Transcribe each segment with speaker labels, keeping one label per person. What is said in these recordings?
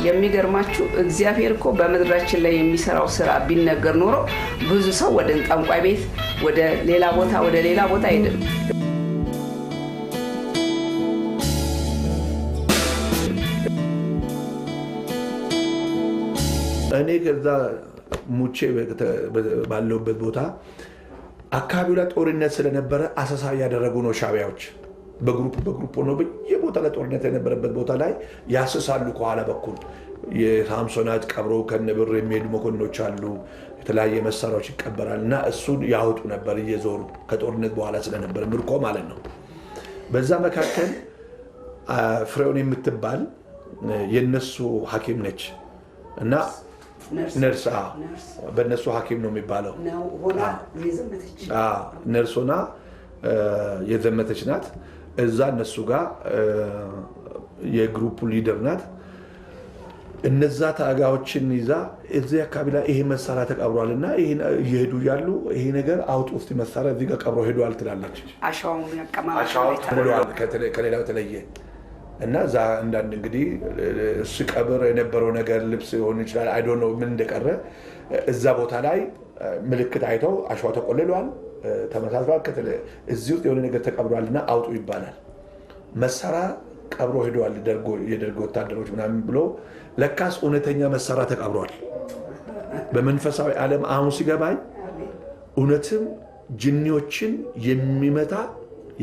Speaker 1: የሚገርማችሁ እግዚአብሔር እኮ በመድራችን ላይ የሚሰራው ስራ ቢነገር ኖሮ ብዙ ሰው ወደ ጠንቋይ ቤት ወደ ሌላ ቦታ አይደለም።
Speaker 2: እኔ ከዛ ሙቼ ባለውበት ቦታ አካባቢው ላይ ጦርነት ስለነበረ አሰሳ ያደረጉ ነው ሻቢያዎች በግሩፕ ነው በየቦታ ላይ ጦርነት የነበረበት ቦታ ላይ ያሰሳሉ። ከኋላ በኩል የሳምሶናት ቀብሮ ከነብር የሚሄዱ መኮንኖች አሉ። የተለያየ መሳሪያዎች ይቀበራል እና እሱን ያወጡ ነበር እየዞሩ ከጦርነት በኋላ ስለነበረ ምርኮ ማለት ነው። በዛ መካከል ፍሬውን የምትባል የነሱ ሐኪም ነች እና ነርስ በነሱ ሐኪም ነው የሚባለው ነርሶና የዘመተች ናት። እዛ እነሱ ጋር የግሩፑ ሊደር ናት። እነዛ ታጋዎችን ይዛ እዚህ አካባቢ ላይ ይሄ መሳሪያ ተቀብሯልና እየሄዱ ያሉ ይሄ ነገር አውጡ እስቲ መሳሪያ እዚህ ጋር ቀብሮ ሄዷል ትላለች።
Speaker 1: አሻውን ያቀማማል
Speaker 2: ከሌላው ተለየ እና ዛ አንዳንድ እንግዲህ እሱ ቀብር የነበረው ነገር ልብስ ሆን ይችላል አይ ዶንት ኖ ምን እንደቀረ እዛ ቦታ ላይ ምልክት አይተው አሻው ተቆልሏል ተመሳስሏል እዚህ ውስጥ የሆነ ነገር ተቀብሯልና አውጡ ይባላል። መሳሪያ ቀብሮ ሄዷል የደርግ ወታደሮች ምናምን ብሎ ለካስ እውነተኛ መሳሪያ ተቀብሯል። በመንፈሳዊ ዓለም አሁን ሲገባኝ እውነትም ጅኒዎችን የሚመታ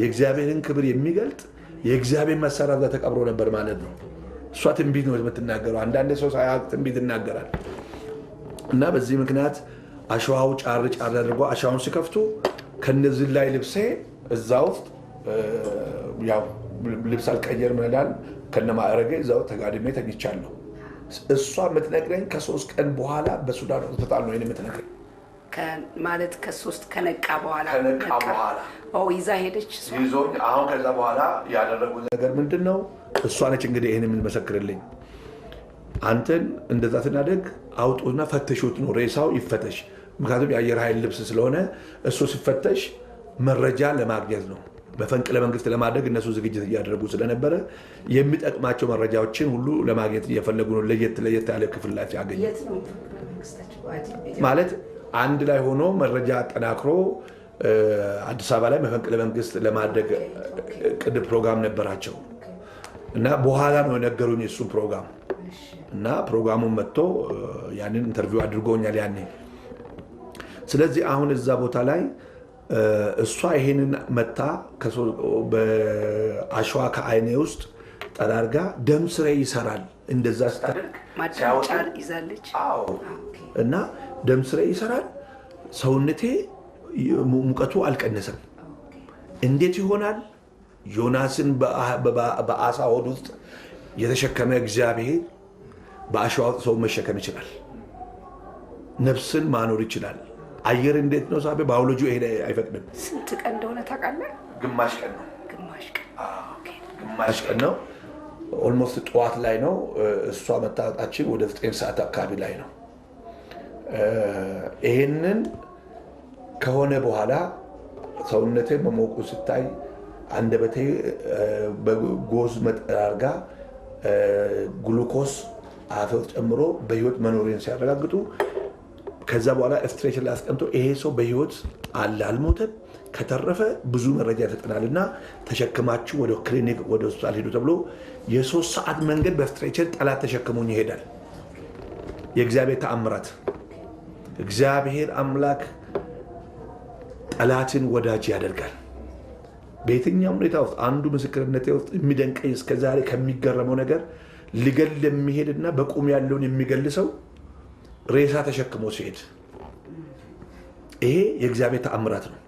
Speaker 2: የእግዚአብሔርን ክብር የሚገልጥ የእግዚአብሔር መሳሪያ እዛ ተቀብሮ ነበር ማለት ነው። እሷ ትንቢት ነው የምትናገረው። አንዳንድ ሰው ሳያውቅ ትንቢት ይናገራል። እና በዚህ ምክንያት አሸዋው ጫር አድርጎ አሸዋውን ሲከፍቱ ከነዚህ ላይ ልብሴ እዛ ውስጥ ያው ልብስ አልቀየር ምናል ከነማዕረጌ እዛው ተጋድሜ ተኝቻለሁ። እሷ የምትነግረኝ ከ3 ቀን በኋላ በሱዳን ሆስፒታል ነው የምትነግረኝ።
Speaker 1: ማለት ከ3 ከነቃ በኋላ ይዛ ሄደች
Speaker 2: ይዞኝ። አሁን ከዛ በኋላ ያደረጉት ነገር ምንድን ነው? እሷ ነች እንግዲህ ይህን የምንመሰክርልኝ። አንተን እንደዛ ስናደግ አውጡና ፈተሹት ነው ሬሳው ይፈተሽ። ምክንያቱም የአየር ኃይል ልብስ ስለሆነ እሱ ሲፈተሽ መረጃ ለማግኘት ነው። በፈንቅለ መንግስት ለማድረግ እነሱ ዝግጅት እያደረጉ ስለነበረ የሚጠቅማቸው መረጃዎችን ሁሉ ለማግኘት እየፈለጉ ነው። ለየት ያለ ክፍል ላይ ያገኙ ማለት አንድ ላይ ሆኖ መረጃ አጠናክሮ አዲስ አበባ ላይ መፈንቅለ መንግስት ለማድረግ ቅድ ፕሮግራም ነበራቸው እና በኋላ ነው የነገሩኝ እሱን ፕሮግራም እና ፕሮግራሙን መጥቶ ያንን ኢንተርቪው አድርጎኛል ያኔ። ስለዚህ አሁን እዛ ቦታ ላይ እሷ ይሄንን መታ በአሸዋ ከአይኔ ውስጥ ጠራርጋ ደም ስሬ ይሰራል እንደዛ ስታደርግ
Speaker 1: ማጫጫር ይዛለች
Speaker 2: እና ደም ስሬ ይሰራል። ሰውነቴ ሙቀቱ አልቀነሰም። እንዴት ይሆናል? ዮናስን በአሳ ሆድ ውስጥ የተሸከመ እግዚአብሔር በአሸዋ ውስጥ ሰው መሸከም ይችላል። ነፍስን ማኖር ይችላል። አየር እንዴት ነው ሳቤ ባዮሎጂ ይሄ አይፈቅድም።
Speaker 1: ስንት ቀን እንደሆነ ታውቃለህ?
Speaker 2: ግማሽ ቀን ነው። ግማሽ ቀን ነው። ኦልሞስት ጠዋት ላይ ነው። እሷ መታወጣችን ወደ 9 ሰዓት አካባቢ ላይ ነው። ይሄንን ከሆነ በኋላ ሰውነቴ መሞቁ ስታይ አንደበቴ በጎዝ መጠራርጋ ግሉኮስ አፈ ጨምሮ በህይወት መኖሬን ሲያረጋግጡ ከዛ በኋላ ስትሬቸር ላይ አስቀምጦ ይሄ ሰው በህይወት አለ አልሞተም፣ ከተረፈ ብዙ መረጃ ይሰጠናልና ተሸክማችሁ ወደ ክሊኒክ ወደ ሆስፒታል ሄዱ ተብሎ የ3 ሰዓት መንገድ በስትሬቸር ጠላት ተሸክሞኝ ይሄዳል። የእግዚአብሔር ተአምራት። እግዚአብሔር አምላክ ጠላትን ወዳጅ ያደርጋል። በየትኛውም ሁኔታ ውስጥ አንዱ ምስክርነቴ ውስጥ የሚደንቀኝ እስከዛሬ ከሚገረመው ነገር ሊገል የሚሄድና በቁም ያለውን የሚገልሰው ሬሳ ተሸክሞ ሲሄድ ይሄ የእግዚአብሔር ተአምራት ነው።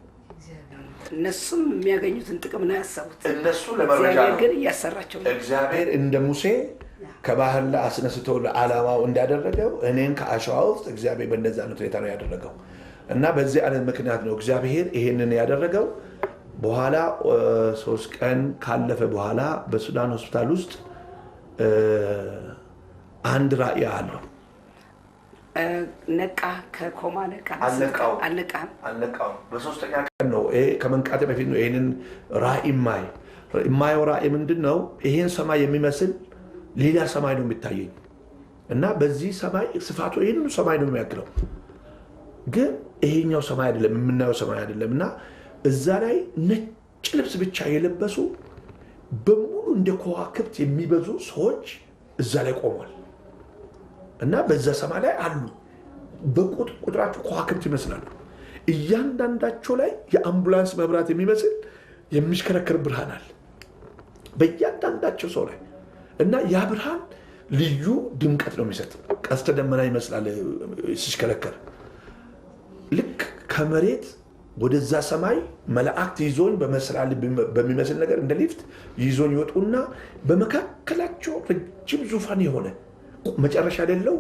Speaker 1: እነሱም የሚያገኙትን ጥቅም ነው ያሰቡት።
Speaker 2: እነሱ ለመረጃ
Speaker 1: ግን እያሰራቸው ነው።
Speaker 2: እግዚአብሔር እንደ ሙሴ ከባህር ላይ አስነስቶ ለዓላማው እንዳደረገው እኔን ከአሸዋ ውስጥ እግዚአብሔር በእንደዛ አይነት ሁኔታ ነው ያደረገው እና በዚህ አይነት ምክንያት ነው እግዚአብሔር ይሄንን ያደረገው። በኋላ 3 ቀን ካለፈ በኋላ በሱዳን ሆስፒታል ውስጥ አንድ ራእይ አለው።
Speaker 1: ነቃ ከኮማ ነቃ
Speaker 2: አልነቃው በሶስተኛ ቀን ነው። ይሄ ከመንቃቴ በፊት ነው ይሄንን ራእይ የማየው ራእይ ምንድን ነው? ይሄን ሰማይ የሚመስል ሌላ ሰማይ ነው የሚታየኝ። እና በዚህ ሰማይ ስፋቱ ይህንኑ ሰማይ ነው የሚያክለው፣ ግን ይሄኛው ሰማይ አይደለም የምናየው ሰማይ አይደለም። እና እዛ ላይ ነጭ ልብስ ብቻ የለበሱ በሙሉ እንደ ከዋክብት የሚበዙ ሰዎች እዛ ላይ ቆሟል። እና በዛ ሰማይ ላይ አሉ። በቁጥራቸው ከዋክብት ይመስላሉ። እያንዳንዳቸው ላይ የአምቡላንስ መብራት የሚመስል የሚሽከረከር ብርሃን አለ በእያንዳንዳቸው ሰው ላይ። እና ያ ብርሃን ልዩ ድምቀት ነው የሚሰጥ። ቀስተ ደመና ይመስላል ሲሽከረከር። ልክ ከመሬት ወደዛ ሰማይ መላእክት ይዞኝ በሚመስል ነገር እንደ ሊፍት ይዞኝ ይወጡና በመካከላቸው ረጅም ዙፋን የሆነ መጨረሻ የሌለው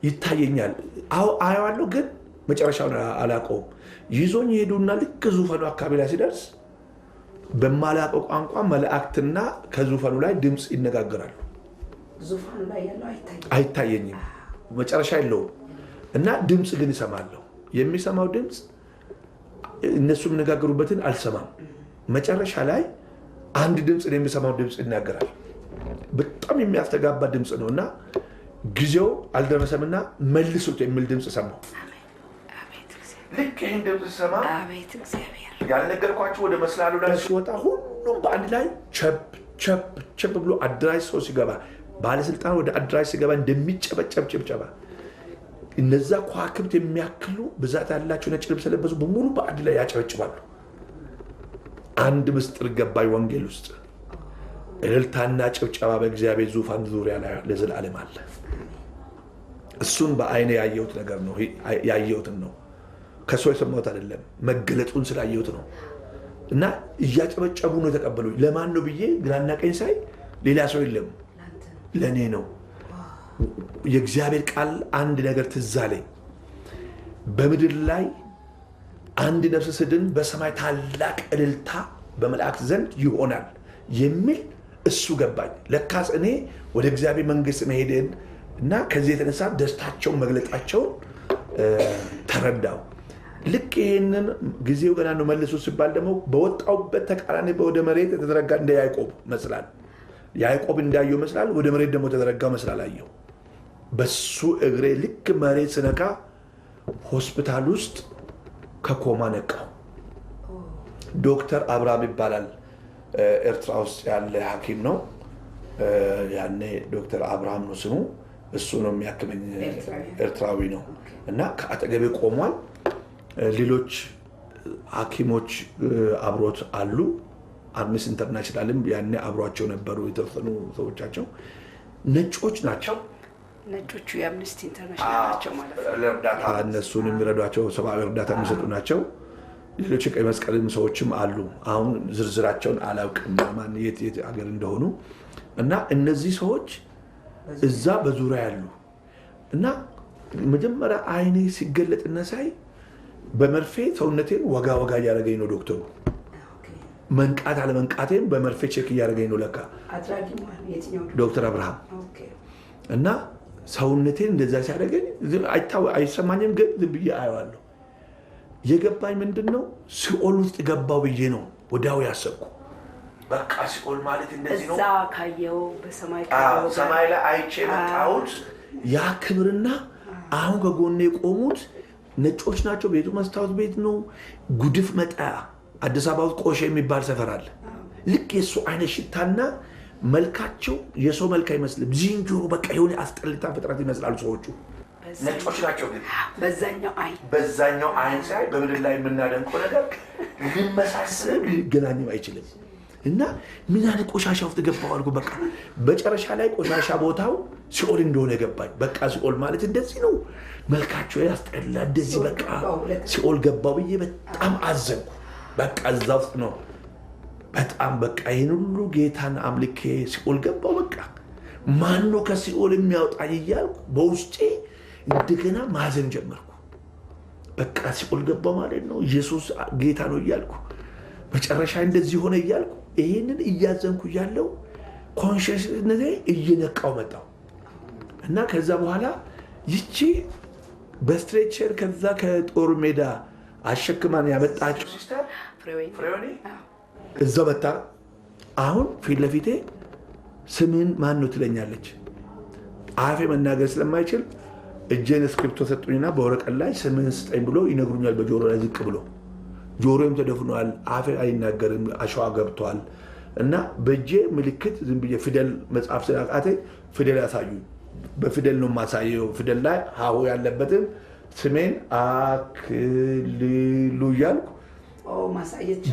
Speaker 2: ይታየኛል። አየዋለሁ፣ ግን መጨረሻውን አላውቀውም። ይዞኝ ይሄዱና ልክ ዙፋኑ አካባቢ ላይ ሲደርስ በማላውቀው ቋንቋ መላእክትና ከዙፋኑ ላይ ድምፅ ይነጋገራሉ።
Speaker 1: ዙፋኑ ላይ ያለው
Speaker 2: አይታየኝም፣ መጨረሻ የለውም። እና ድምፅ ግን ይሰማለሁ። የሚሰማው ድምፅ እነሱ የሚነጋገሩበትን አልሰማም። መጨረሻ ላይ አንድ ድምፅ የሚሰማው ድምፅ ይናገራል። በጣም የሚያስተጋባ ድምፅ ነው። እና ጊዜው አልደረሰምና መልሱት የሚል ድምፅ ሰማሁ። ልክ ይህን ድምፅ ሲሰማ ያልነገርኳቸው ወደ መስላሉ ላይ ሲወጣ ሁሉም በአንድ ላይ ቸብ ብሎ አድራሽ ሰው ሲገባ፣ ባለስልጣን ወደ አድራሽ ሲገባ እንደሚጨበጨብ ጭብጨባ እነዛ ከዋክብት የሚያክሉ ብዛት ያላቸው ነጭ ልብስ የለበሱ በሙሉ በአንድ ላይ ያጨበጭባሉ። አንድ ምስጢር ገባኝ ወንጌል ውስጥ። እልልታና ጭብጨባ በእግዚአብሔር ዙፋን ዙሪያ ላይ ለዘላለም አለ። እሱን በአይኔ ያየሁት ነገር ነው። ያየሁትን ነው፣ ከሰው የሰማሁት አይደለም። መገለጡን ስላየሁት ነው። እና እያጨበጨቡ ነው የተቀበሉኝ። ለማን ነው ብዬ ግራና ቀኝ ሳይ ሌላ ሰው የለም፣ ለእኔ ነው። የእግዚአብሔር ቃል አንድ ነገር ትዝ አለኝ። በምድር ላይ አንድ ነፍስ ስድን በሰማይ ታላቅ እልልታ በመላእክት ዘንድ ይሆናል የሚል እሱ ገባኝ። ለካስ እኔ ወደ እግዚአብሔር መንግስት መሄድን እና ከዚህ የተነሳ ደስታቸውን መግለጣቸውን ተረዳው። ልክ ይህንን ጊዜው ገና ነው መልሱ ሲባል ደግሞ በወጣውበት ተቃራኒ ወደ መሬት የተዘረጋ እንደ ያዕቆብ መስላል። ያዕቆብ እንዳየው መስላል። ወደ መሬት ደግሞ ተዘረጋ መስላል አየው። በሱ እግሬ ልክ መሬት ስነካ ሆስፒታል ውስጥ ከኮማ ነቃው። ዶክተር አብርሃም ይባላል። ኤርትራ ውስጥ ያለ ሐኪም ነው። ያኔ ዶክተር አብርሃም ነው ስሙ። እሱ ነው የሚያክመኝ። ኤርትራዊ ነው። እና ከአጠገቤ ቆሟል። ሌሎች ሐኪሞች አብሮት አሉ። አርሚስ ኢንተርናሽናልም ያኔ አብሯቸው ነበሩ። የተወሰኑ ሰዎቻቸው ነጮች ናቸው።
Speaker 1: ነጮቹ የአምነስቲ ኢንተርናሽናል ናቸው ማለት ነው።
Speaker 2: ለእርዳታ እነሱን የሚረዷቸው ሰብአዊ እርዳታ የሚሰጡ ናቸው። ሌሎች የቀይ መስቀልም ሰዎችም አሉ። አሁን ዝርዝራቸውን አላውቅም ማን የት ሀገር እንደሆኑ። እና እነዚህ ሰዎች እዛ በዙሪያ ያሉ እና መጀመሪያ አይኔ ሲገለጥና ሳይ በመርፌ ሰውነቴን ወጋ እያደረገኝ ነው ዶክተሩ። መንቃት አለመንቃቴን በመርፌ ቼክ እያደረገኝ ነው ለካ ዶክተር አብርሃም። እና ሰውነቴን እንደዛ ሲያደርገኝ አይሰማኝም፣ ግን ዝም ብዬ አየዋለሁ። የገባኝ ምንድን ነው ሲኦል ውስጥ ገባው ብዬ ነው ወዲያው ያሰብኩ። በቃ ሲኦል ማለት እንደዚህ ነው።
Speaker 1: እዛ ካየው በሰማይ
Speaker 2: ሰማይ ላይ አይቼ መጣሁት። ያ ክብርና አሁን ከጎኔ የቆሙት ነጮች ናቸው። ቤቱ መስታወት ቤት ነው። ጉድፍ መጣያ አዲስ አበባ ውስጥ ቆሼ የሚባል ሰፈር አለ። ልክ የሱ አይነት ሽታና መልካቸው የሰው መልክ አይመስልም። ዝንጀሮ በቃ የሆነ አስጠልታ ፍጥረት ይመስላሉ ሰዎቹ። ነጮች ናቸው። ግን በዛኛው አይን ሳይ በምድር ላይ የምናደንቀው ነገር ሊመሳሰል ሊገናኝም አይችልም። እና ምን አይነት ቆሻሻ ውስጥ ገባው አልኩ። በቃ መጨረሻ ላይ ቆሻሻ ቦታው ሲኦል እንደሆነ ገባኝ። በቃ ሲኦል ማለት እንደዚህ ነው፣ መልካቸው ያስጠላ እንደዚህ። በቃ ሲኦል ገባው ብዬ በጣም አዘንኩ። በቃ እዛ ውስጥ ነው በጣም በቃ ይህን ሁሉ ጌታን አምልኬ ሲኦል ገባው። በቃ ማን ነው ከሲኦል የሚያወጣኝ እያልኩ በውስጤ እንደገና ማዘን ጀመርኩ። በቃ ሲኦል ገባው ማለት ነው፣ ኢየሱስ ጌታ ነው እያልኩ መጨረሻ እንደዚህ ሆነ እያልኩ ይህንን እያዘንኩ እያለው ኮንሽስነቴ እየነቃው መጣው። እና ከዛ በኋላ ይቺ በስትሬቸር ከዛ ከጦር ሜዳ አሸክማን ያመጣችው ሲስተር ፍሬወኒ እዛ መጣ። አሁን ፊት ለፊቴ ስምን ማን ነው ትለኛለች። አፌ መናገር ስለማይችል እጄን እስክሪፕቶ ሰጡኝና በወረቀት ላይ ስምህን ስጠኝ ብሎ ይነግሩኛል። በጆሮ ላይ ዝቅ ብሎ ጆሮዬም ተደፍኗል። አፌ አይናገርም፣ አሸዋ ገብቷል። እና በእጄ ምልክት ዝም ብዬ ፊደል መጽሐፍ ስላቃተኝ ፊደል ያሳዩኝ። በፊደል ነው የማሳየው። ፊደል ላይ ሀሁ ያለበትን ስሜን አክሊሉ እያልኩ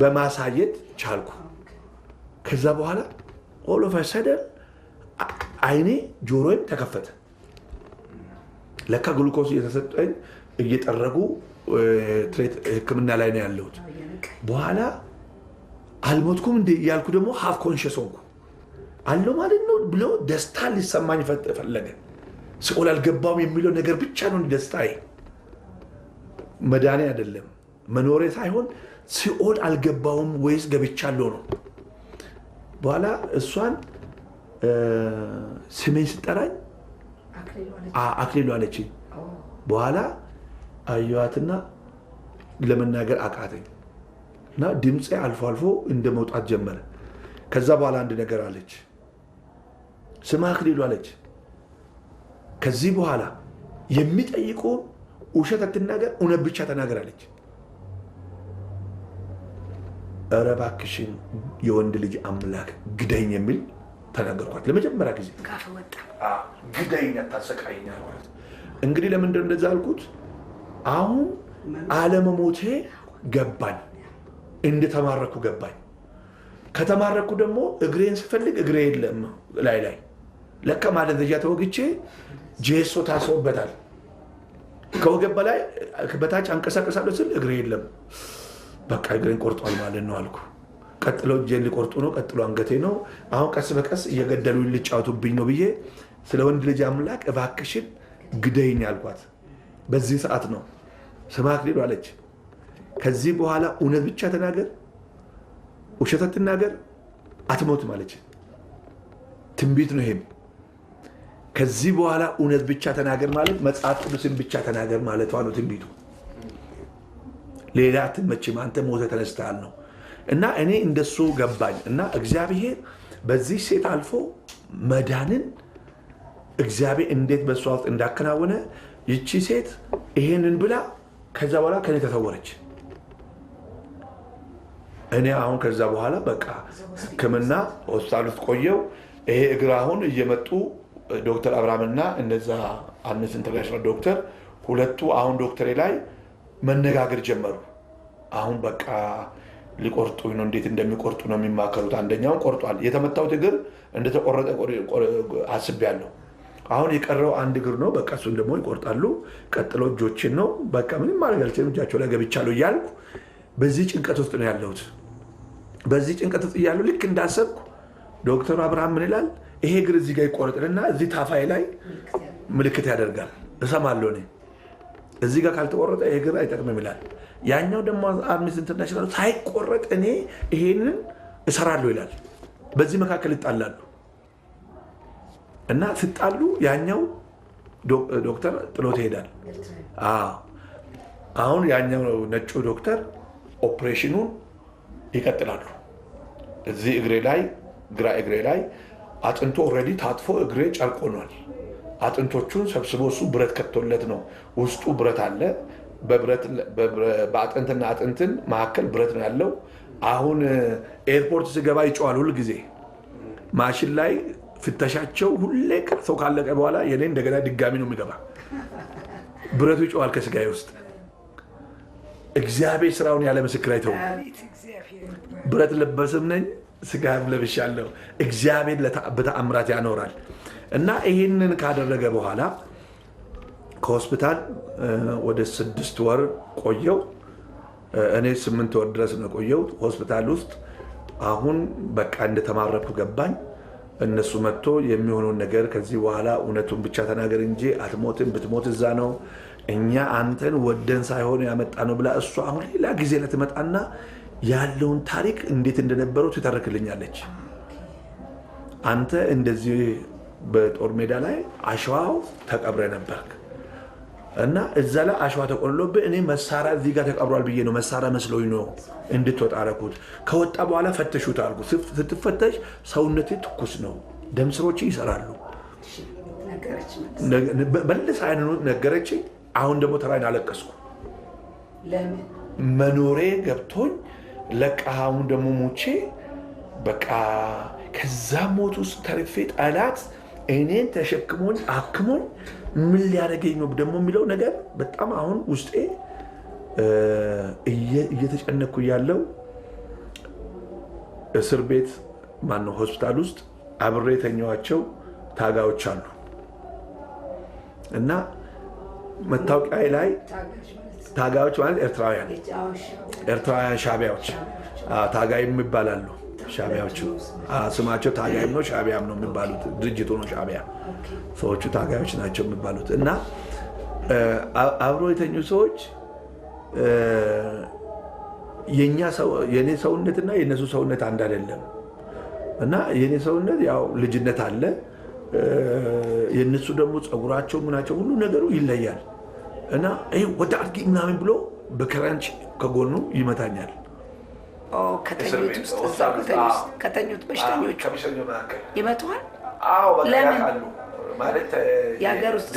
Speaker 2: በማሳየት ቻልኩ። ከዛ በኋላ ኦል ኦፍ አ ሰደን አይኔ ጆሮዬም ተከፈተ። ለካ ግሉኮስ እየተሰጠኝ እየጠረጉ ሕክምና ላይ ነው ያለሁት። በኋላ አልሞትኩም እንደ እያልኩ ደግሞ ሀፍ ኮንሽስ ሆንኩ። አለው ማለት ነው ብሎ ደስታ ሊሰማኝ ፈለገ። ሲኦል አልገባውም የሚለው ነገር ብቻ ነው ደስታዬ። መዳኔ አይደለም መኖሬ ሳይሆን ሲኦል አልገባውም ወይስ ገብቻለሁ ነው። በኋላ እሷን ስሜን ስጠራኝ አክሊሉ አለችኝ። በኋላ አየኋትና ለመናገር አቃተኝ እና ድምፄ አልፎ አልፎ እንደ መውጣት ጀመረ። ከዛ በኋላ አንድ ነገር አለች። ስማ አክሊሉ አለች፣ ከዚህ በኋላ የሚጠይቁ ውሸት አትናገር፣ እውነት ብቻ ተናገር አለች። ኧረ እባክሽን የወንድ ልጅ አምላክ ግደኝ የሚል ተናገርኳት ለመጀመሪያ ጊዜ። ግደኝ አታሰቃይኝ አልኳት። እንግዲህ ለምንድን እንደዛ አልኩት? አሁን አለመሞቴ ገባኝ፣ እንደተማረኩ ገባኝ። ከተማረኩ ደግሞ እግሬን ስፈልግ እግሬ የለም ላይ ለካ ማደንዘዣ ተወግቼ ጄሶ ታስሮበታል። ከወገብ በላይ በታች አንቀሳቀሳለሁ ስል እግሬ የለም። በቃ እግሬን ቆርጧል ማለት ነው አልኩ። ቀጥሎ እጄን ሊቆርጡ ነው፣ ቀጥሎ አንገቴ ነው። አሁን ቀስ በቀስ እየገደሉ ሊጫወቱብኝ ነው ብዬ ስለ ወንድ ልጅ አምላክ እባክሽን ግደይኝ አልኳት። በዚህ ሰዓት ነው ስማ አክሊሉ አለች፣ ከዚህ በኋላ እውነት ብቻ ተናገር፣ ውሸት አትናገር፣ አትሞትም አለች። ትንቢት ነው ይሄም። ከዚህ በኋላ እውነት ብቻ ተናገር ማለት መጽሐፍ ቅዱስን ብቻ ተናገር ማለቷ ነው ትንቢቱ። ሌላ አትመችም፣ አንተ ሞተ ተነስተሃል ነው። እና እኔ እንደሱ ገባኝ። እና እግዚአብሔር በዚህ ሴት አልፎ መዳንን እግዚአብሔር እንዴት በሷ ውስጥ እንዳከናወነ ይቺ ሴት ይሄንን ብላ ከዛ በኋላ ከኔ ተሰወረች። እኔ አሁን ከዛ በኋላ በቃ ሕክምና ሆስፒታል ውስጥ ቆየው። ይሄ እግር አሁን እየመጡ ዶክተር አብርሃምና እነዛ አምነስቲ ኢንተርናሽናል ዶክተር ሁለቱ አሁን ዶክተሬ ላይ መነጋገር ጀመሩ። አሁን በቃ ሊቆርጡኝ ነው፣ እንዴት እንደሚቆርጡ ነው የሚማከሩት። አንደኛውን ቆርጧል። የተመታሁት እግር እንደተቆረጠ አስቤያለሁ። አሁን የቀረው አንድ እግር ነው። በቃ እሱን ደግሞ ይቆርጣሉ። ቀጥሎ እጆችን ነው። በቃ ምንም ማድረግ አልችልም፣ እጃቸው ላይ ገብቻለሁ እያልኩ በዚህ ጭንቀት ውስጥ ነው ያለሁት። በዚህ ጭንቀት ውስጥ እያለሁ ልክ እንዳሰብኩ ዶክተሩ አብርሃም ምን ይላል? ይሄ እግር እዚህ ጋር ይቆረጥልና እዚህ ታፋይ ላይ ምልክት ያደርጋል። እሰማለሁ እኔ እዚህ ጋር ካልተቆረጠ ይሄ እግር አይጠቅምም ይላል። ያኛው ደግሞ አምነስቲ ኢንተርናሽናል ሳይቆረጥ እኔ ይሄንን እሰራለሁ ይላል። በዚህ መካከል ይጣላሉ እና ሲጣሉ ያኛው ዶክተር ጥሎት ይሄዳል። አሁን ያኛው ነጩ ዶክተር ኦፕሬሽኑን ይቀጥላሉ። እዚህ እግሬ ላይ ግራ እግሬ ላይ አጥንቶ ኦልሬዲ ታጥፎ እግሬ ጨርቅ ሆኗል። አጥንቶቹን ሰብስቦ እሱ ብረት ከቶለት ነው። ውስጡ ብረት አለ። በአጥንትና አጥንትን መካከል ብረት ነው ያለው። አሁን ኤርፖርት ስገባ ይጮዋል ሁል ጊዜ። ማሽን ላይ ፍተሻቸው ሁሌ ሰው ካለቀ በኋላ የኔ እንደገና ድጋሚ ነው የሚገባ። ብረቱ ይጮዋል ከስጋዬ ውስጥ። እግዚአብሔር ስራውን ያለ ምስክር አይተውም። ብረት ለበስም ነኝ፣ ስጋም ለብሻለሁ። እግዚአብሔር በተአምራት ያኖራል። እና ይህንን ካደረገ በኋላ ከሆስፒታል ወደ 6 ወር ቆየው። እኔ 8 ወር ድረስ ነው ቆየው ሆስፒታል ውስጥ። አሁን በቃ እንደተማረኩ ገባኝ። እነሱ መጥቶ የሚሆነውን ነገር ከዚህ በኋላ እውነቱን ብቻ ተናገር እንጂ አትሞትም፣ ብትሞት እዛ ነው፣ እኛ አንተን ወደን ሳይሆን ያመጣ ነው ብላ እሷ አሁን ሌላ ጊዜ ለትመጣና ያለውን ታሪክ እንዴት እንደነበረው ትተርክልኛለች። አንተ እንደዚህ በጦር ሜዳ ላይ አሸዋው ተቀብረ ነበርክ እና እዛ ላይ አሸዋ ተቆልሎብህ እኔ መሳሪያ እዚህ ጋር ተቀብሯል ብዬ ነው መሳሪያ መስሎኝ ነው እንድትወጣ አደረኩት። ከወጣ በኋላ ፈተሹት አልኩ። ስትፈተሽ ሰውነቴ ትኩስ ነው፣ ደም ስሮች ይሰራሉ። መልስ አይኑ ነገረችኝ። አሁን ደግሞ ተራይን አለቀስኩ።
Speaker 1: ለምን
Speaker 2: መኖሬ ገብቶኝ ለቃ አሁን ደግሞ ሞቼ በቃ ከዛ ሞት ውስጥ ተርፌ ጠላት እኔን ተሸክሞኝ አክሞኝ ምን ሊያደርገኝ ነው ደግሞ የሚለው ነገር በጣም አሁን ውስጤ እየተጨነኩ ያለው እስር ቤት ማነው ሆስፒታል ውስጥ አብሬ የተኛዋቸው ታጋዮች አሉ እና መታወቂያ ላይ ታጋዮች ማለት ኤርትራውያን ሻቢያዎች ታጋይም ይባላሉ። ሻቢያዎቹ ስማቸው ታጋይም ነው ሻቢያም ነው የሚባሉት። ድርጅቱ ነው ሻቢያ፣ ሰዎቹ ታጋዮች ናቸው የሚባሉት። እና አብሮ የተኙ ሰዎች የኔ ሰውነትና የነሱ ሰውነት አንድ አይደለም እና የኔ ሰውነት ያው ልጅነት አለ፣ የነሱ ደግሞ ፀጉራቸው ምናቸው ሁሉ ነገሩ ይለያል እና ይሄ ወደ አድርጊ ምናምን ብሎ በክራንች ከጎኑ ይመታኛል።
Speaker 1: ከተኙት በሽተኞቹ ይመቱሃል።
Speaker 2: ለምን
Speaker 1: የሀገር ውስጥ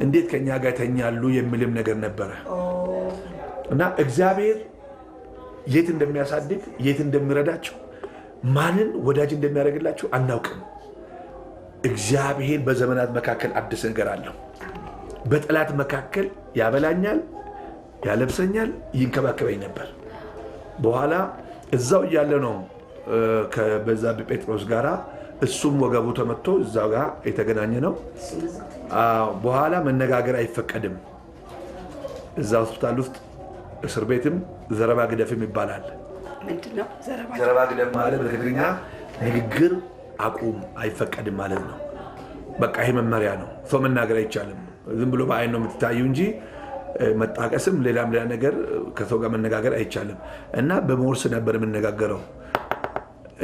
Speaker 2: እንዴት ከኛ ጋር ተኛሉ የሚልም ነገር ነበረ እና እግዚአብሔር የት እንደሚያሳድግ የት እንደሚረዳቸው ማንን ወዳጅ እንደሚያደርግላቸው አናውቅም። እግዚአብሔር በዘመናት መካከል አዲስ ነገር አለው። በጠላት መካከል ያበላኛል፣ ያለብሰኛል፣ ይንከባከበኝ ነበር። በኋላ እዛው እያለ ነው ከበዛብህ ጴጥሮስ ጋራ እሱም ወገቡ ተመቶ እዛው ጋር የተገናኘ ነው። በኋላ መነጋገር አይፈቀድም። እዛ ሆስፒታል ውስጥ እስር ቤትም ዘረባ ግደፍም ይባላል።
Speaker 1: ምንድነው
Speaker 2: ዘረባ ግደፍ ማለት? በትግርኛ ንግግር አቁም አይፈቀድም ማለት ነው። በቃ ይሄ መመሪያ ነው። ሰው መናገር አይቻልም። ዝም ብሎ በአይን ነው የምትታዩ እንጂ መጣቀስም ሌላም ሌላ ነገር ከሰው ጋር መነጋገር አይቻልም። እና በሞርስ ነበር የምነጋገረው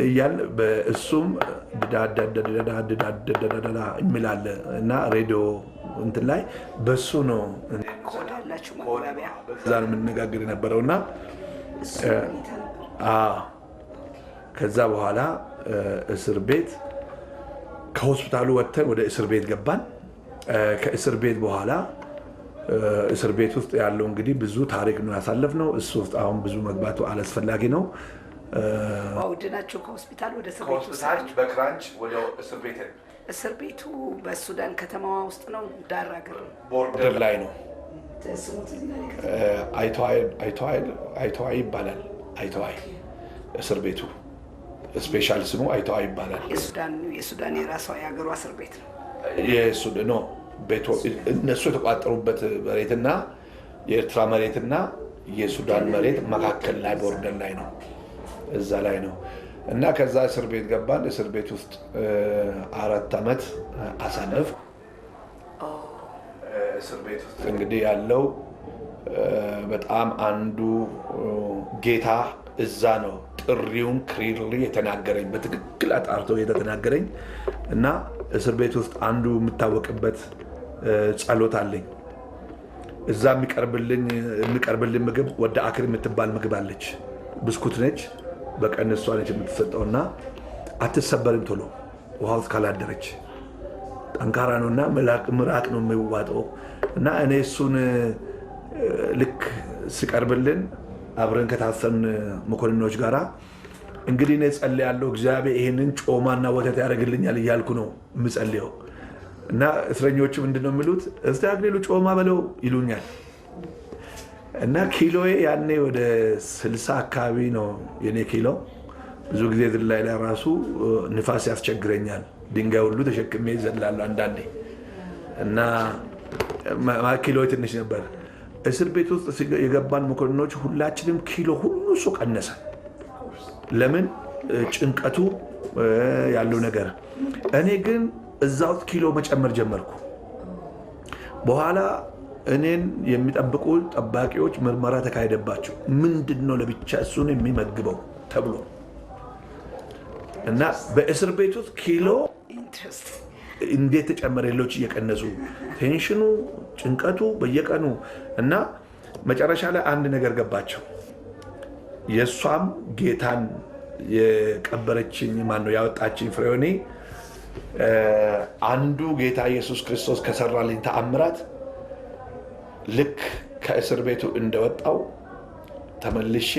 Speaker 2: እያል በእሱም የሚላለ እና ሬዲዮ እንትን ላይ በሱ ነው እዛ ነው የምንነጋገር የነበረው። እና ከዛ በኋላ እስር ቤት ከሆስፒታሉ ወጥተን ወደ እስር ቤት ገባን። ከእስር ቤት በኋላ እስር ቤት ውስጥ ያለው እንግዲህ ብዙ ታሪክ ነው ያሳለፍነው። እሱ ውስጥ አሁን ብዙ መግባቱ አላስፈላጊ ነው።
Speaker 1: ወደናቸው ከሆስፒታል ወደ እስር ቤት
Speaker 2: ከሆስፒታል በክራንች ወደ እስር ቤት።
Speaker 1: እስር ቤቱ በሱዳን ከተማዋ ውስጥ ነው፣ ዳር ሀገር
Speaker 2: ቦርደር ላይ ነው። አይተዋይ ይባላል። አይተዋይ እስር ቤቱ ስፔሻል ስሙ አይተዋይ ይባላል።
Speaker 1: የሱዳን የራሷ የሀገሯ እስር ቤት ነው።
Speaker 2: የሱዳን ነው እነሱ የተቋጠሩበት መሬትና የኤርትራ መሬትና የሱዳን መሬት መካከል ላይ ቦርደር ላይ ነው። እዛ ላይ ነው እና ከዛ እስር ቤት ገባን። እስር ቤት ውስጥ 4 ዓመት አሳለፍ። እስር ቤት ውስጥ እንግዲህ ያለው በጣም አንዱ ጌታ እዛ ነው ጥሪውን ክሊርሊ የተናገረኝ፣ በትክክል አጣርቶ የተናገረኝ እና እስር ቤት ውስጥ አንዱ የምታወቅበት ጸሎት አለኝ። እዛ የሚቀርብልኝ ምግብ ወደ አክር የምትባል ምግብ አለች። ብስኩት ነች፣ በቀን እሷ ነች የምትሰጠው እና አትሰበርም ቶሎ ውሃ ውስጥ ካላደረች። ጠንካራ ነው እና ምራቅ ነው የሚዋጠው እና እኔ እሱን ልክ ሲቀርብልን አብረን ከታሰን መኮንኖች ጋራ እንግዲህ እኔ ጸልያለሁ፣ እግዚአብሔር ይሄንን ጮማና ወተት ያደርግልኛል እያልኩ ነው የምጸልየው። እና እስረኞቹ ምንድን ነው የሚሉት? እስቲ አክሊሉ ጮማ በለው ይሉኛል። እና ኪሎዬ ያኔ ወደ 60 አካባቢ ነው የኔ ኪሎ። ብዙ ጊዜ ዝላይ ላይ ራሱ ንፋስ ያስቸግረኛል። ድንጋይ ሁሉ ተሸክሜ ይዘላለሁ አንዳንዴ እና ኪሎዬ ትንሽ ነበር። እስር ቤት ውስጥ የገባን መኮንኖች ሁላችንም ኪሎ ሁሉ ሰው ቀነሰ። ለምን? ጭንቀቱ ያለው ነገር። እኔ ግን እዛ ውስጥ ኪሎ መጨመር ጀመርኩ። በኋላ እኔን የሚጠብቁ ጠባቂዎች ምርመራ ተካሄደባቸው። ምንድን ነው ለብቻ እሱን የሚመግበው ተብሎ እና በእስር ቤት ውስጥ ኪሎ እንዴት ተጨመረ? ሌሎች እየቀነሱ ቴንሽኑ፣ ጭንቀቱ በየቀኑ እና መጨረሻ ላይ አንድ ነገር ገባቸው። የእሷም ጌታን የቀበረችኝ ማነው ያወጣችኝ ፍሬዮኔ አንዱ ጌታ ኢየሱስ ክርስቶስ ከሰራልኝ ተአምራት ልክ ከእስር ቤቱ እንደወጣው ተመልሼ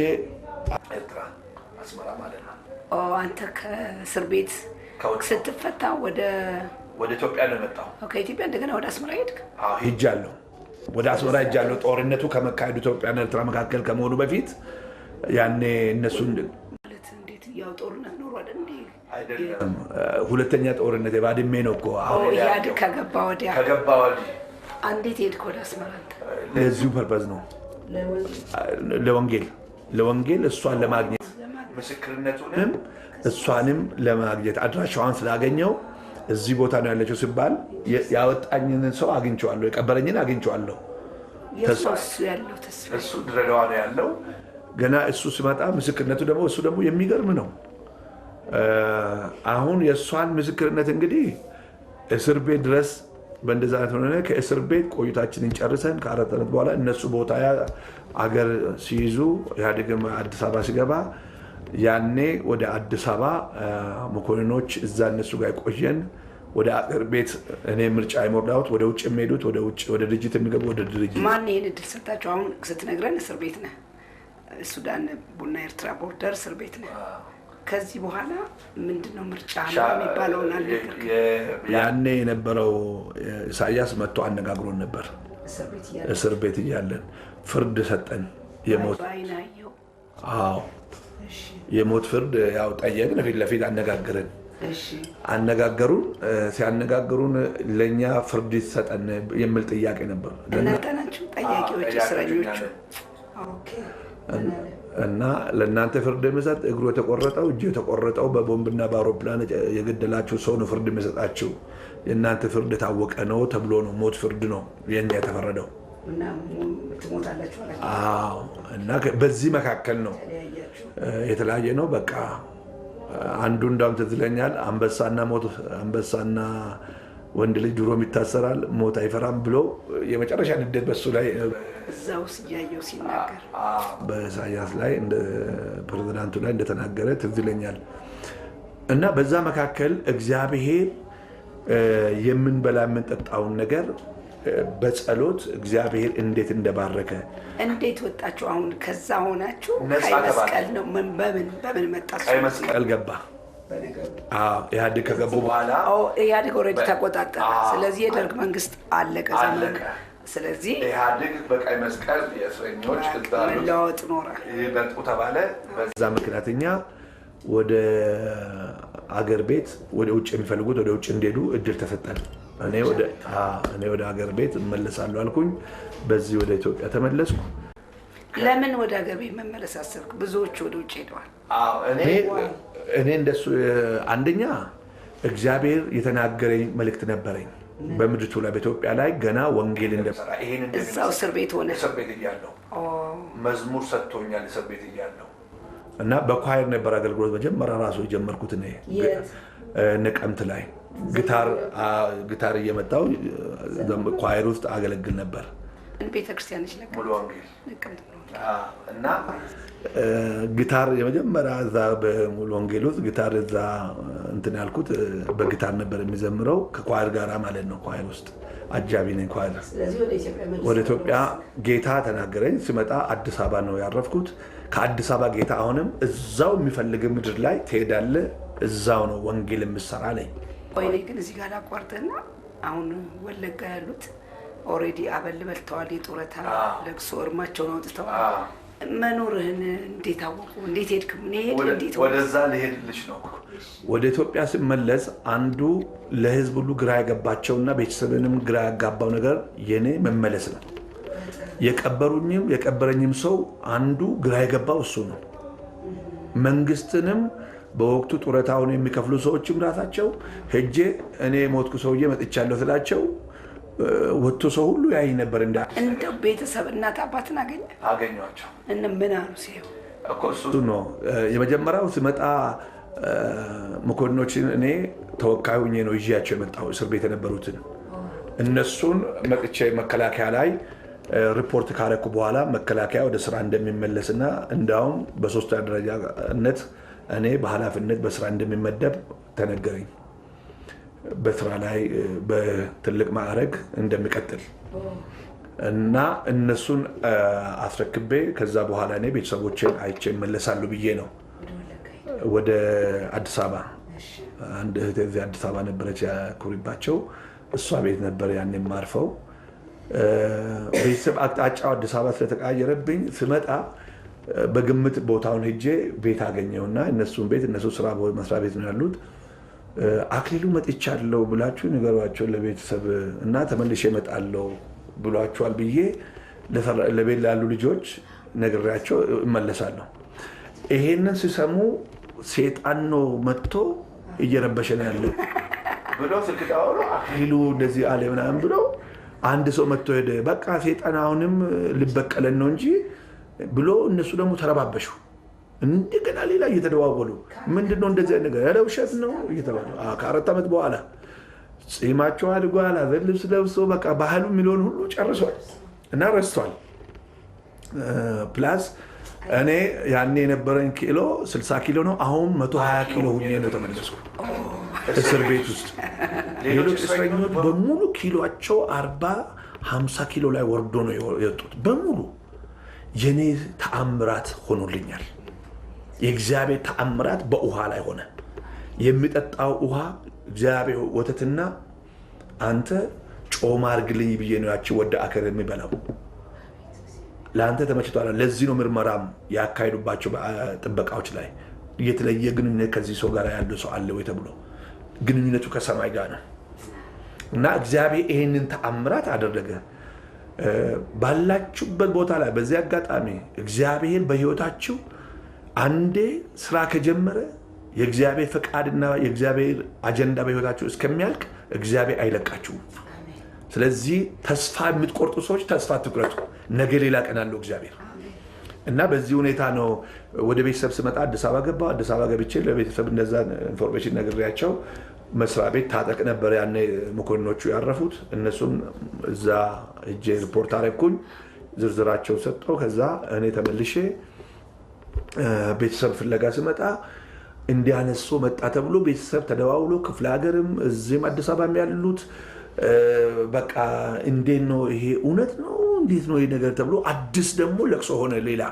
Speaker 2: ኤርትራ አስመራ ማለት ነው።
Speaker 1: አንተ ከእስር ቤት ስትፈታ ወደ
Speaker 2: ኢትዮጵያ ነው የመጣው።
Speaker 1: ከኢትዮጵያ እንደገና ወደ አስመራ ሄድክ?
Speaker 2: ሄጃለሁ። ወደ አስመራ ሄጃለሁ። ጦርነቱ ከመካሄዱ ኢትዮጵያና ኤርትራ መካከል ከመሆኑ በፊት ያኔ እነሱን
Speaker 1: ማለት እንዴት ያው ጦርነት ኖሮ
Speaker 2: አይደለም። ሁለተኛ ጦርነት ባድሜ ነው እኮ
Speaker 1: ኢህአዴግ ከገባ ወዲህ እንዴት ሄድክ ወደ አስመራ?
Speaker 2: ለዚሁ ፐርፐዝ ነው፣ ለወንጌል እሷን ለማግኘት ምስክርነቱንም እሷንም ለማግኘት አድራሻዋን ስላገኘው እዚህ ቦታ ነው ያለችው ሲባል ያወጣኝን ሰው አግኝቼዋለሁ፣ የቀበረኝን አግኝቼዋለሁ። እሱ ድሬዳዋ ነው ያለው። ገና እሱ ሲመጣ ምስክርነቱ ደግሞ እሱ ደግሞ የሚገርም ነው። አሁን የእሷን ምስክርነት እንግዲህ እስር ቤት ድረስ በእንደዛ አይነት ሆነ። ከእስር ቤት ቆይታችንን ጨርሰን ከ4 ዓመት በኋላ እነሱ ቦታ አገር ሲይዙ ኢህአዴግም አዲስ አበባ ሲገባ ያኔ ወደ አዲስ አበባ መኮንኖች እዛ እነሱ ጋር ቆየን። ወደ አገር ቤት እኔ ምርጫ የሞላሁት ወደ ውጭ የሚሄዱት ወደ ድርጅት የሚገቡ ወደ ድርጅት።
Speaker 1: ማን ይሄን እድል ሰጣቸው? አሁን ስትነግረን እስር ቤት ነህ፣ ሱዳን ቡና ኤርትራ ቦርደር እስር ቤት ነህ። ከዚህ በኋላ ምንድነው ምርጫ የሚባለውን አልነገርክም?
Speaker 2: ያኔ የነበረው ኢሳያስ መጥቶ አነጋግሮን ነበር። እስር ቤት እያለን ፍርድ ሰጠን። የሞት ፍርድ ያው ጠየቅን። ፊት ለፊት አነጋገርን። አነጋገሩን ሲያነጋግሩን ለእኛ ፍርድ ይሰጠን የሚል ጥያቄ ነበር።
Speaker 1: እናንተ ናችሁ ጠያቂዎች እስረኞቹ?
Speaker 2: እና ለእናንተ ፍርድ የሚሰጥ እግሩ የተቆረጠው እጁ የተቆረጠው በቦምብና በአውሮፕላን የገደላችሁ ሰው ነው ፍርድ የሚሰጣችሁ። የእናንተ ፍርድ የታወቀ ነው ተብሎ ነው ሞት ፍርድ ነው የኛ የተፈረደው። እና በዚህ መካከል ነው የተለያየ ነው። በቃ አንዱ እንዳውም ትዝ ይለኛል አንበሳና ወንድ ልጅ ድሮም ይታሰራል ሞት አይፈራም ብሎ የመጨረሻ ንዴት በሱ ላይ
Speaker 1: እዛው ሲያየው ሲናገር
Speaker 2: በኢሳያስ ላይ እንደ ፕሬዝዳንቱ ላይ እንደተናገረ ትዝ ይለኛል። እና በዛ መካከል እግዚአብሔር የምንበላ የምንጠጣውን ነገር በጸሎት እግዚአብሔር እንዴት እንደባረከ
Speaker 1: እንዴት ወጣችሁ? አሁን ከዛ ሆናችሁ ቀይ መስቀል ነው በምን መጣችሁ?
Speaker 2: ቀይ መስቀል ገባ። ኢህአዴግ ከገቡ በኋላ
Speaker 1: ኢህአዴግ ኦልሬዲ ተቆጣጠረ። ስለዚህ የደርግ መንግስት አለቀ ዘመኑ። ስለዚህ
Speaker 2: ኢህአዴግ በቀይ መስቀል የእስረኞች
Speaker 1: መለዋወጥ ኖረ
Speaker 2: ይበልጡ ተባለ። በዛ ምክንያት እኛ ወደ አገር ቤት ወደ ውጭ የሚፈልጉት ወደ ውጭ እንዲሄዱ እድል ተሰጠን። እኔ ወደ አገር ቤት እመለሳለሁ አልኩኝ። በዚህ ወደ ኢትዮጵያ ተመለስኩ።
Speaker 1: ለምን ወደ አገር ቤት መመለስ አሰብክ? ብዙዎች ወደ ውጭ ሄደዋል።
Speaker 2: እኔ እንደሱ አንደኛ እግዚአብሔር የተናገረኝ መልእክት ነበረኝ በምድሪቱ ላይ በኢትዮጵያ ላይ ገና ወንጌል እንደሰራ
Speaker 1: እዛው እስር ቤት ሆነ
Speaker 2: እስር ቤት እያለሁ መዝሙር ሰጥቶኛል። እስር ቤት እያለሁ እና በኳየር ነበር አገልግሎት መጀመሪያ ራሱ የጀመርኩት እኔ ነቀምት ላይ ጊታር እየመጣው ኳየር ውስጥ አገለግል ነበር።
Speaker 1: ቤተክርስቲያንሽ
Speaker 2: ሙሉ ወንጌል እና ጊታር የመጀመሪያ እዛ በሙሉ ወንጌል ውስጥ ጊታር እዛ እንትን ያልኩት በጊታር ነበር የሚዘምረው ከኳየር ጋራ ማለት ነው። ኳየር ውስጥ አጃቢ ነኝ ኳየር። ወደ ኢትዮጵያ ጌታ ተናገረኝ። ስመጣ አዲስ አበባ ነው ያረፍኩት። ከአዲስ አበባ ጌታ አሁንም እዛው የሚፈልግ ምድር ላይ ትሄዳለህ፣ እዛው ነው ወንጌል የምሰራ አለኝ።
Speaker 1: ወይኔ ግን እዚህ ጋር ላቋርጥና አሁን ወለጋ ያሉት ኦልሬዲ አበል በልተዋል፣ የጡረታ ለቅሶ እርማቸውን አውጥተዋል። መኖርህን እንዴት አወቁ? እንዴት ሄድክ?
Speaker 2: ወደዛ ልሄድልሽ ነው። ወደ ኢትዮጵያ ስመለስ አንዱ ለህዝብ ሁሉ ግራ ያገባቸውና ቤተሰብንም ግራ ያጋባው ነገር የኔ መመለስ ነው። የቀበረኝም ሰው አንዱ ግራ የገባው እሱ ነው። መንግስትንም በወቅቱ ጡረታውን የሚከፍሉ ሰዎችም ራሳቸው ሄጄ እኔ ሞትኩ ሰውዬ መጥቻለሁ ስላቸው ወጥቶ ሰው ሁሉ ያይ ነበር።
Speaker 1: እንደው ቤተሰብ እናት አባትን
Speaker 2: አገኘኋቸው።
Speaker 1: ምን አሉ ሲሄው
Speaker 2: እኮ እሱ ነው የመጀመሪያው። ስመጣ መኮንኖችን እኔ ተወካይ ሆኜ ነው ይዣቸው የመጣው እስር ቤት የነበሩትን። እነሱን መጥቼ መከላከያ ላይ ሪፖርት ካረኩ በኋላ መከላከያ ወደ ስራ እንደሚመለስና እንዳውም በሶስተኛ ደረጃነት እኔ በኃላፊነት በስራ እንደሚመደብ ተነገረኝ። በስራ ላይ በትልቅ ማዕረግ እንደሚቀጥል እና እነሱን አስረክቤ ከዛ በኋላ እኔ ቤተሰቦቼን አይቼ እመለሳለሁ ብዬ ነው ወደ አዲስ አበባ። አንድ እህቴ እዚህ አዲስ አበባ ነበረች ያኩሪባቸው፣ እሷ ቤት ነበር ያኔ የማርፈው። ቤተሰብ አቅጣጫው አዲስ አበባ ስለተቀያየረብኝ ስመጣ በግምት ቦታውን ሄጄ ቤት አገኘውና እነሱን ቤት እነሱ ስራ መስሪያ ቤት ነው ያሉት። አክሊሉ መጥቻለሁ ብላችሁ ንገሯቸው ለቤተሰብ እና ተመልሼ እመጣለሁ ብሏቸዋል ብዬ ለቤት ላሉ ልጆች ነግሬያቸው እመለሳለሁ። ይሄንን ሲሰሙ ሴጣን ነው መጥቶ እየረበሸ ነው ያለው ብሎ ስልክ ደውሎ አክሊሉ እንደዚህ አለ ምናምን ብሎ አንድ ሰው መጥቶ ሄደ። በቃ ሴጣን አሁንም ልበቀለን ነው እንጂ ብሎ እነሱ ደግሞ ተረባበሹ። እንደገና ሌላ እየተደዋወሉ ምንድነው እንደዚህ ነገር ያለ ውሸት ነው እየተባሉ ከ4 ዓመት በኋላ ጺማቸው አድጓል፣ አዘን ልብስ ለብሶ በቃ ባህሉ የሚለውን ሁሉ ጨርሷል እና ረስቷል። ፕላስ እኔ ያኔ የነበረኝ ኪሎ 60 ኪሎ ነው። አሁን 120 ኪሎ ሁኜ ነው ተመለስኩ እስር ቤት ውስጥ። ሌሎች እስረኞች በሙሉ ኪሎአቸው 40-50 ኪሎ ላይ ወርዶ ነው የወጡት በሙሉ። የኔ ተአምራት ሆኖልኛል። የእግዚአብሔር ተአምራት በውሃ ላይ ሆነ። የሚጠጣው ውሃ እግዚአብሔር ወተትና አንተ ጮማ አርግልኝ ብዬ ነው ያቺ ወደ አከር የሚበላው። ለአንተ ተመችቷል። ለዚህ ነው ምርመራም ያካሄዱባቸው ጥበቃዎች ላይ የተለየ ግንኙነት ከዚህ ሰው ጋር ያለው ሰው አለ ወይ ተብሎ ግንኙነቱ ከሰማይ ጋር ነው። እና እግዚአብሔር ይሄንን ተአምራት አደረገ። ባላችሁበት ቦታ ላይ በዚህ አጋጣሚ እግዚአብሔር በህይወታችሁ አንዴ ስራ ከጀመረ የእግዚአብሔር ፈቃድና የእግዚአብሔር አጀንዳ በህይወታችሁ እስከሚያልቅ እግዚአብሔር አይለቃችሁም። ስለዚህ ተስፋ የምትቆርጡ ሰዎች ተስፋ አትቁረጡ። ነገ ሌላ ቀን አለው እግዚአብሔር። እና በዚህ ሁኔታ ነው ወደ ቤተሰብ ስመጣ አዲስ አበባ ገባ። አዲስ አበባ ገብቼ ለቤተሰብ እንደዛ ኢንፎርሜሽን ነግሬያቸው መስሪያ ቤት ታጠቅ ነበር ያኔ መኮንኖቹ ያረፉት። እነሱም እዛ እጄ ሪፖርት አረኩኝ፣ ዝርዝራቸው ሰጠው። ከዛ እኔ ተመልሼ ቤተሰብ ፍለጋ ስመጣ እንዲያነሱ መጣ ተብሎ ቤተሰብ ተደዋውሎ ክፍለ ሀገርም እዚህም አዲስ አበባም ያሉት በቃ እንዴት ነው ይሄ እውነት ነው እንዴት ነው ይሄ ነገር ተብሎ አዲስ ደግሞ ለቅሶ ሆነ ሌላ